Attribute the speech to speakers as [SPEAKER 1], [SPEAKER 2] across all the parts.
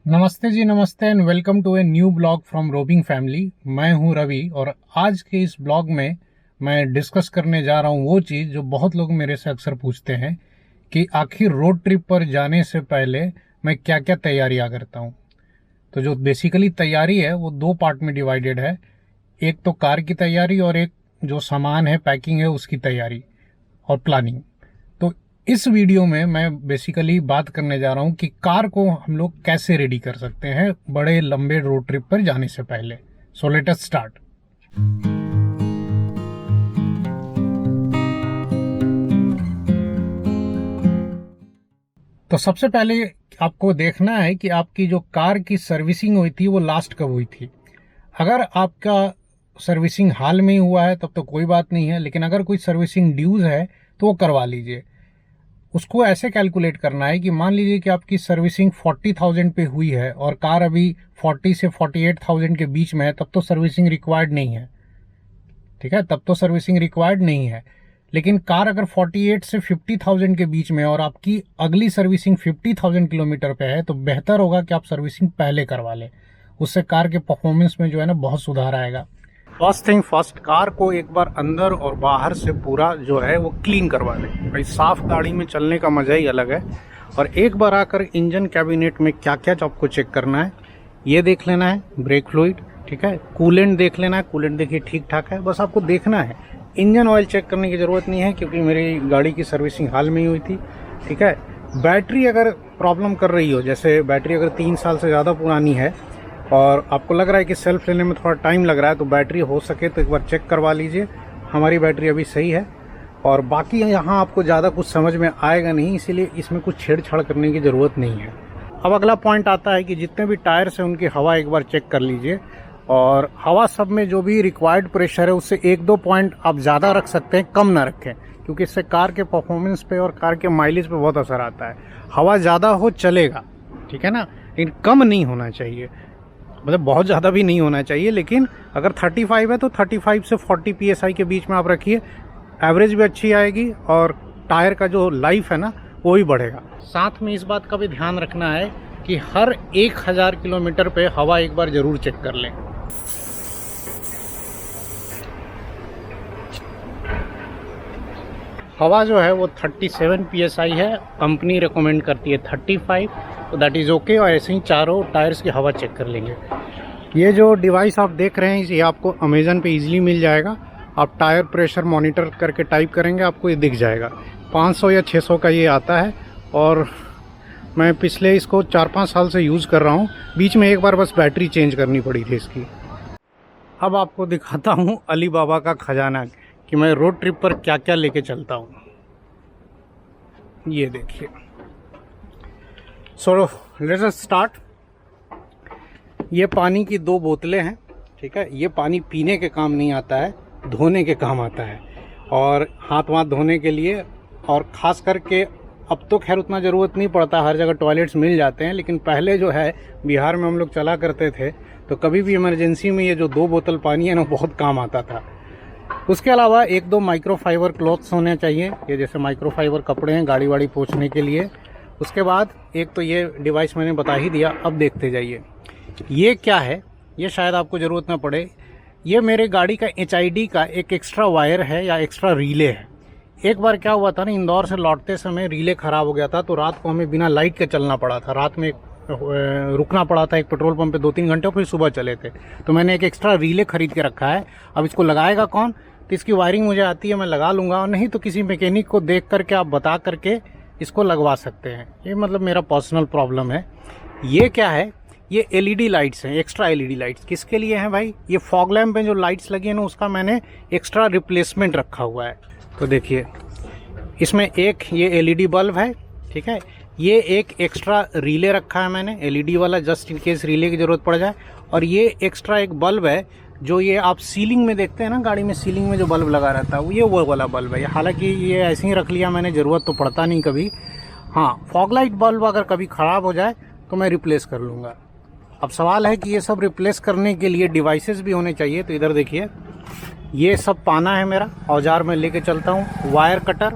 [SPEAKER 1] नमस्ते जी, नमस्ते and welcome to a new blog from robing family. मैं हूं रवि और आज के इस ब्लॉग में मैं डिस्कस करने जा रहा हूं वो चीज़ जो बहुत लोग मेरे से अक्सर पूछते हैं कि आखिर रोड ट्रिप पर जाने से पहले मैं क्या क्या तैयारियां करता हूं। तो जो बेसिकली तैयारी है वो दो पार्ट में डिवाइडेड है। एक तो कार की तैयारी और एक जो सामान है, पैकिंग है, उसकी तैयारी और प्लानिंग। तो इस वीडियो में मैं बेसिकली बात करने जा रहा हूं कि कार को हम लोग कैसे रेडी कर सकते हैं बड़े लंबे रोड ट्रिप पर जाने से पहले। So let us start. तो सबसे पहले आपको देखना है कि आपकी जो कार की सर्विसिंग हुई थी वो लास्ट कब हुई थी। अगर आपका सर्विसिंग हाल में ही हुआ है तब तो कोई बात नहीं है, लेकिन अगर कोई सर्विसिंग ड्यूज है तो वो करवा लीजिए। उसको ऐसे कैलकुलेट करना है कि मान लीजिए कि आपकी सर्विसिंग 40,000 पे हुई है और कार अभी 40 से 48,000 के बीच में है, तब तो सर्विसिंग रिक्वायर्ड नहीं है। ठीक है, तब तो सर्विसिंग रिक्वायर्ड नहीं है। लेकिन कार अगर 48 से 50,000 के बीच में और आपकी अगली सर्विसिंग 50,000 किलोमीटर पे है तो बेहतर होगा कि आप सर्विसिंग पहले करवा लें। उससे कार के परफॉर्मेंस में जो है ना बहुत सुधार आएगा। फर्स्ट थिंग फर्स्ट, कार को एक बार अंदर और बाहर से पूरा जो है वो क्लीन करवा लें। भाई साफ गाड़ी में चलने का मजा ही अलग है। और एक बार आकर इंजन कैबिनेट में क्या क्या आपको चेक करना है ये देख लेना है। ब्रेक फ्लूइड, ठीक है, कूलेंट देख लेना है। कूलेंट देखिए ठीक ठाक है, बस आपको देखना है। इंजन ऑयल चेक करने की ज़रूरत नहीं है क्योंकि मेरी गाड़ी की सर्विसिंग हाल में ही हुई थी। ठीक है, बैटरी अगर प्रॉब्लम कर रही हो, जैसे बैटरी अगर 3 साल से ज़्यादा पुरानी है और आपको लग रहा है कि सेल्फ लेने में थोड़ा टाइम लग रहा है, तो बैटरी हो सके तो एक बार चेक करवा लीजिए। हमारी बैटरी अभी सही है और बाकी यहाँ आपको ज़्यादा कुछ समझ में आएगा नहीं, इसीलिए इसमें कुछ छेड़छाड़ करने की ज़रूरत नहीं है। अब अगला पॉइंट आता है कि जितने भी टायर्स हैं उनकी हवा एक बार चेक कर लीजिए और हवा सब में जो भी रिक्वायर्ड प्रेशर है उससे 1-2 पॉइंट आप ज़्यादा रख सकते हैं, कम ना रखें, क्योंकि इससे कार के परफॉर्मेंस पे और कार के माइलेज पे बहुत असर आता है। हवा ज़्यादा हो चलेगा, ठीक है ना, लेकिन कम नहीं होना चाहिए, मतलब बहुत ज़्यादा भी नहीं होना चाहिए। लेकिन अगर 35 है तो 35 से 40 PSI के बीच में आप रखिए, एवरेज भी अच्छी आएगी और टायर का जो लाइफ है ना वो भी बढ़ेगा। साथ में इस बात का भी ध्यान रखना है कि हर 1000 किलोमीटर पे हवा एक बार ज़रूर चेक कर लें। हवा जो है वो 37 PSI है, कंपनी रिकमेंड करती है 35, तो दैट इज़ ओके। और ऐसे ही चारों टायर्स की हवा चेक कर लेंगे। ये जो डिवाइस आप देख रहे हैं ये आपको अमेज़न पे इजीली मिल जाएगा। आप टायर प्रेशर मॉनिटर करके टाइप करेंगे आपको ये दिख जाएगा। 500 या 600 का ये आता है और मैं पिछले इसको 4-5 साल से यूज़ कर रहा हूँ। बीच में एक बार बस बैटरी चेंज करनी पड़ी थी इसकी। अब आपको दिखाता हूँ अली बाबा का खजाना कि मैं रोड ट्रिप पर क्या क्या लेके चलता हूँ। ये देखिए। So let's us start. ये पानी की 2 बोतलें हैं, ठीक है। ये पानी पीने के काम नहीं आता है, धोने के काम आता है और हाथ वाथ धोने के लिए। और ख़ास करके अब तो खैर उतना ज़रूरत नहीं पड़ता, हर जगह टॉयलेट्स मिल जाते हैं, लेकिन पहले जो है बिहार में हम लोग चला करते थे तो कभी भी इमरजेंसी में ये जो 2 बोतल पानी है ना बहुत काम आता था। उसके अलावा 1-2 माइक्रोफाइबर क्लॉथ्स होने चाहिए, ये जैसे माइक्रोफाइबर कपड़े हैं गाड़ी वाड़ी पोंछने के लिए। उसके बाद एक तो ये डिवाइस मैंने बता ही दिया। अब देखते जाइए ये क्या है, ये शायद आपको ज़रूरत ना पड़े। ये मेरे गाड़ी का HID का एक एक्स्ट्रा वायर है या एक्स्ट्रा रिले है। एक बार क्या हुआ था ना, इंदौर से लौटते समय रिले ख़राब हो गया था तो रात को हमें बिना लाइट के चलना पड़ा था। रात में रुकना पड़ा था एक पेट्रोल पंप पे 2-3 घंटे, फिर सुबह चले थे। तो मैंने एक एक्स्ट्रा रिले ख़रीद के रखा है। अब इसको लगाएगा कौन, तो इसकी वायरिंग मुझे आती है, मैं लगा लूँगा, और नहीं तो किसी मैकेनिक को देख करके आप बता करके इसको लगवा सकते हैं। ये मतलब मेरा पर्सनल प्रॉब्लम है। ये क्या है, ये LED लाइट्स हैं, एक्स्ट्रा LED लाइट्स। किसके लिए हैं भाई, ये फॉग लैम्प में जो लाइट्स लगी है ना उसका मैंने एक्स्ट्रा रिप्लेसमेंट रखा हुआ है। तो देखिए इसमें एक ये LED बल्ब है, ठीक है। ये एक एक्स्ट्रा रिले रखा है मैंने LED वाला, जस्ट इन केस रिले की ज़रूरत पड़ जाए। और ये एक्स्ट्रा एक बल्ब है जो ये आप सीलिंग में देखते हैं ना, गाड़ी में सीलिंग में जो बल्ब लगा रहता है ये वो वाला बल्ब है। हालांकि ये ऐसे ही रख लिया मैंने, ज़रूरत तो पड़ता नहीं कभी। हाँ, फॉग लाइट बल्ब अगर कभी ख़राब हो जाए तो मैं रिप्लेस कर लूँगा। अब सवाल है कि ये सब रिप्लेस करने के लिए डिवाइसेस भी होने चाहिए। तो इधर देखिए ये सब पाना है मेरा, औजार में लेके चलता हूँ, वायर कटर,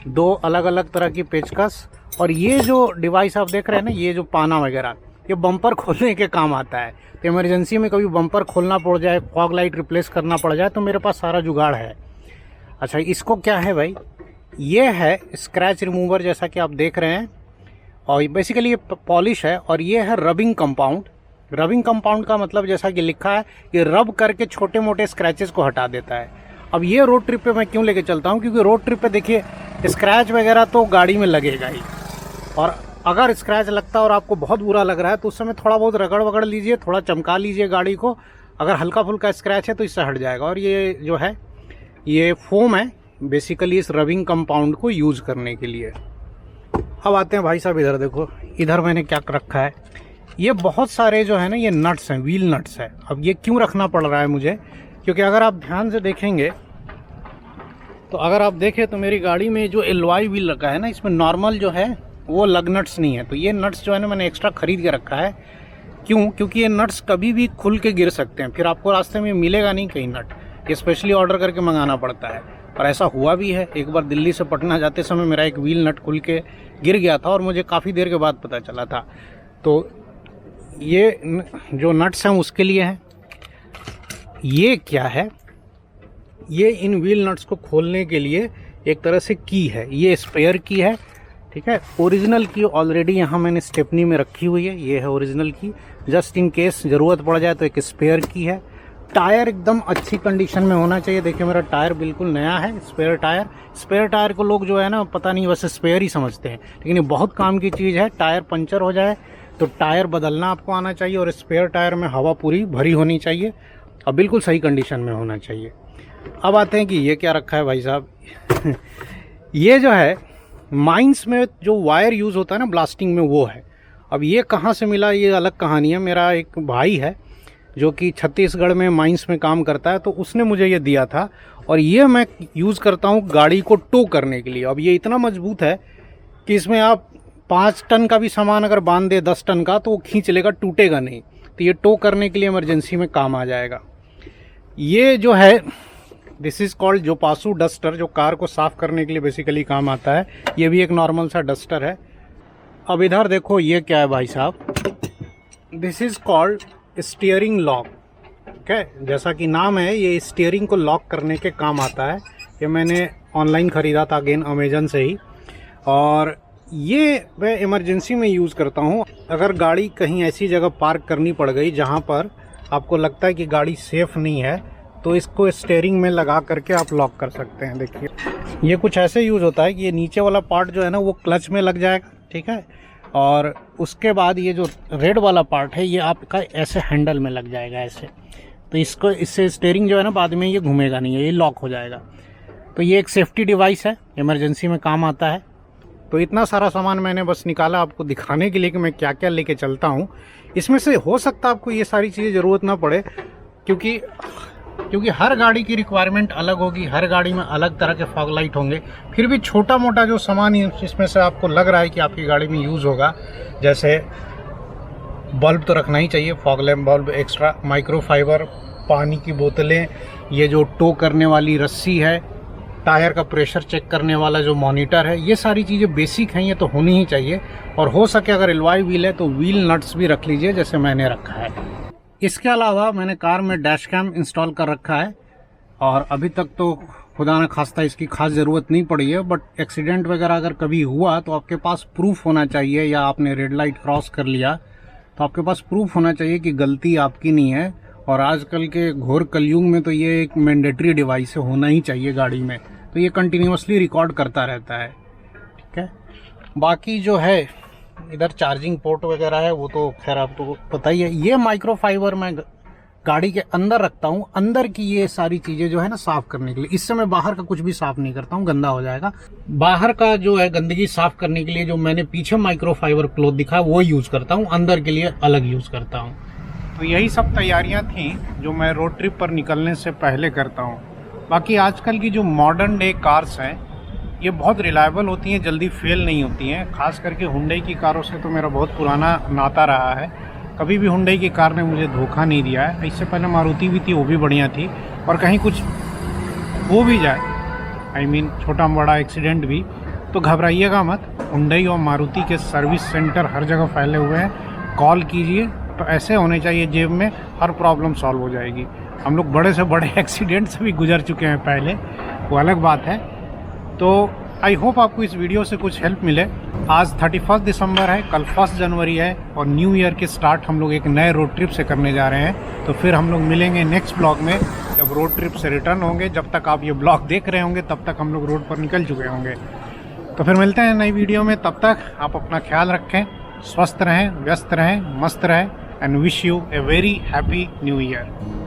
[SPEAKER 1] 2 अलग अलग तरह की पेचकस, और ये जो डिवाइस आप देख रहे हैं ना, ये जो पाना वगैरह, ये बम्पर खोलने के काम आता है। तो इमरजेंसी में कभी बम्पर खोलना पड़ जाए, फॉग लाइट रिप्लेस करना पड़ जाए, तो मेरे पास सारा जुगाड़ है। अच्छा, इसको क्या है भाई, ये है स्क्रैच रिमूवर जैसा कि आप देख रहे हैं, और बेसिकली ये पॉलिश है, और ये है रबिंग कंपाउंड। रबिंग कंपाउंड का मतलब जैसा कि लिखा है, ये रब करके छोटे मोटे स्क्रैचेस को हटा देता है। अब ये रोड ट्रिप पे मैं क्यों लेके चलता हूँ, क्योंकि रोड ट्रिप पे देखिए स्क्रैच वगैरह तो गाड़ी में लगेगा ही, और अगर स्क्रैच लगता है और आपको बहुत बुरा लग रहा है तो उस समय थोड़ा बहुत रगड़ वगड़ लीजिए, थोड़ा चमका लीजिए गाड़ी को। अगर हल्का फुल्का स्क्रैच है तो इससे हट जाएगा। और ये जो है ये फोम है बेसिकली इस रबिंग कंपाउंड को यूज़ करने के लिए। अब आते हैं भाई साहब, इधर देखो, इधर मैंने क्या रखा है, ये बहुत सारे जो है ना ये नट्स हैं, व्हील नट्स है। अब ये क्यों रखना पड़ रहा है मुझे, क्योंकि अगर आप ध्यान से देखेंगे तो अगर आप देखें तो मेरी गाड़ी में जो एलवाई व्हील रखा है ना, इसमें नॉर्मल जो है वो लग नट्स नहीं है। तो ये नट्स जो है ना मैंने एक्स्ट्रा खरीद के रखा है। क्यों, क्योंकि ये नट्स कभी भी खुल के गिर सकते हैं, फिर आपको रास्ते में मिलेगा नहीं कहीं नट, ये स्पेशली ऑर्डर करके मंगाना पड़ता है। और ऐसा हुआ भी है, एक बार दिल्ली से पटना जाते समय मेरा एक व्हील नट खुल के गिर गया था और मुझे काफ़ी देर के बाद पता चला था। तो ये जो नट्स हैं उसके लिए हैं। ये क्या है, ये इन व्हील नट्स को खोलने के लिए एक तरह से की है, ये स्पेयर की है, ठीक है। ओरिजिनल की ऑलरेडी यहाँ मैंने स्टेपनी में रखी हुई है, ये है ओरिजिनल की, जस्ट इन केस ज़रूरत पड़ जाए तो एक स्पेयर की है। टायर एकदम अच्छी कंडीशन में होना चाहिए। देखिए मेरा टायर बिल्कुल नया है, स्पेयर टायर। स्पेयर टायर को लोग जो है ना पता नहीं वैसे स्पेयर ही समझते हैं, लेकिन ये बहुत काम की चीज़ है। टायर पंचर हो जाए तो टायर बदलना आपको आना चाहिए, और स्पेयर टायर में हवा पूरी भरी होनी चाहिए और बिल्कुल सही कंडीशन में होना चाहिए। अब आते हैं कि ये क्या रखा है भाई साहब ये जो है माइंस में जो वायर यूज़ होता है ना ब्लास्टिंग में, वो है। अब ये कहाँ से मिला, ये अलग कहानी है। मेरा एक भाई है जो कि छत्तीसगढ़ में माइंस में काम करता है, तो उसने मुझे ये दिया था, और ये मैं यूज़ करता हूँ गाड़ी को टो करने के लिए। अब ये इतना मजबूत है कि इसमें आप 5 टन का भी सामान अगर बांध दे, 10 टन का, तो वो खींच लेगा, टूटेगा नहीं। तो ये टो करने के लिए इमरजेंसी में काम आ जाएगा। ये जो है दिस इज़ कॉल्ड जोपासू डस्टर, जो कार को साफ़ करने के लिए बेसिकली काम आता है। ये भी एक नॉर्मल सा डस्टर है। अब इधर देखो ये क्या है भाई साहब, this is called steering lock, ठीक है। जैसा कि नाम है, ये स्टीयरिंग को लॉक करने के काम आता है। ये मैंने ऑनलाइन ख़रीदा था अगेन अमेजन से ही, और ये मैं इमरजेंसी में यूज़ करता हूँ। अगर गाड़ी कहीं ऐसी जगह पार्क करनी पड़ गई जहाँ पर आपको लगता है कि गाड़ी सेफ़ नहीं है, तो इसको स्टीयरिंग में लगा करके आप लॉक कर सकते हैं। देखिए ये कुछ ऐसे यूज़ होता है कि ये नीचे वाला पार्ट जो है ना वो क्लच में लग जाएगा, ठीक है, और उसके बाद ये जो रेड वाला पार्ट है ये आपका ऐसे हैंडल में लग जाएगा ऐसे। तो इसको, इससे स्टीयरिंग जो है ना बाद में ये घूमेगा नहीं है, ये लॉक हो जाएगा। तो ये एक सेफ्टी डिवाइस है, इमरजेंसी में काम आता है। तो इतना सारा सामान मैंने बस निकाला आपको दिखाने के लिए कि मैं क्या क्या लेके चलता हूँ। इसमें से हो सकता है आपको ये सारी चीज़ें ज़रूरत ना पड़े, क्योंकि हर गाड़ी की रिक्वायरमेंट अलग होगी, हर गाड़ी में अलग तरह के फॉग लाइट होंगे। फिर भी छोटा मोटा जो सामान इसमें से आपको लग रहा है कि आपकी गाड़ी में यूज़ होगा, जैसे बल्ब तो रखना ही चाहिए, fog lamp bulb extra, microfibre, पानी की बोतलें, ये जो टो करने वाली रस्सी है, टायर का प्रेशर चेक करने वाला जो मॉनिटर है, ये सारी चीज़ें बेसिक हैं, ये तो होनी ही चाहिए। और हो सके अगर एलवाई व्हील है तो व्हील नट्स भी रख लीजिए जैसे मैंने रखा है। इसके अलावा मैंने कार में डैश कैम इंस्टॉल कर रखा है, और अभी तक तो खुदा न खास्ता इसकी खास ज़रूरत नहीं पड़ी है, बट एक्सीडेंट वगैरह अगर कभी हुआ तो आपके पास प्रूफ होना चाहिए, या आपने रेड लाइट क्रॉस कर लिया तो आपके पास प्रूफ होना चाहिए कि गलती आपकी नहीं है। और आजकल के घोर कलयुग में तो ये एक मैंडेटरी डिवाइस होना ही चाहिए गाड़ी में, तो ये कंटिन्यूसली रिकॉर्ड करता रहता है, ठीक है। बाकी जो है इधर चार्जिंग पोर्ट वगैरह है, वो तो खैर आपको पता ही है। ये माइक्रोफाइबर मैं गाड़ी के अंदर रखता हूँ, अंदर की ये सारी चीज़ें जो है ना साफ़ करने के लिए। इससे मैं बाहर का कुछ भी साफ़ नहीं करता हूँ, गंदा हो जाएगा। बाहर का जो है गंदगी साफ़ करने के लिए जो मैंने पीछे माइक्रोफाइबर क्लॉथ दिखा वो यूज़ करता हूँ, अंदर के लिए अलग यूज़ करता हूँ। तो यही सब तैयारियाँ थी जो मैं रोड ट्रिप पर निकलने से पहले करता हूँ। बाकी आजकल की जो मॉडर्न डे कार्स हैं ये बहुत रिलायबल होती हैं, जल्दी फेल नहीं होती हैं। खास करके हुंडई की कारों से तो मेरा बहुत पुराना नाता रहा है, कभी भी हुंडई की कार ने मुझे धोखा नहीं दिया है। इससे पहले मारुति भी थी, वो भी बढ़िया थी। और कहीं कुछ हो भी जाए, छोटा बड़ा एक्सीडेंट भी, तो घबराइएगा मत। हुंडई और मारुति के सर्विस सेंटर हर जगह फैले हुए हैं, कॉल कीजिए। तो ऐसे होने चाहिए जेब में, हर प्रॉब्लम सॉल्व हो जाएगी। हम लोग बड़े से बड़े एक्सीडेंट से भी गुजर चुके हैं पहले, वो अलग बात है। तो आई होप आपको इस वीडियो से कुछ हेल्प मिले। आज 31 दिसंबर है, कल 1 जनवरी है और न्यू ईयर के स्टार्ट हम लोग एक नए रोड ट्रिप से करने जा रहे हैं। तो फिर हम लोग मिलेंगे नेक्स्ट ब्लॉग में, जब रोड ट्रिप से रिटर्न होंगे। जब तक आप ये ब्लॉग देख रहे होंगे तब तक हम लोग रोड पर निकल चुके होंगे। तो फिर मिलते हैं नई वीडियो में, तब तक आप अपना ख्याल रखें, स्वस्थ रहें, व्यस्त रहें, मस्त रहें, and wish U a very happy new year.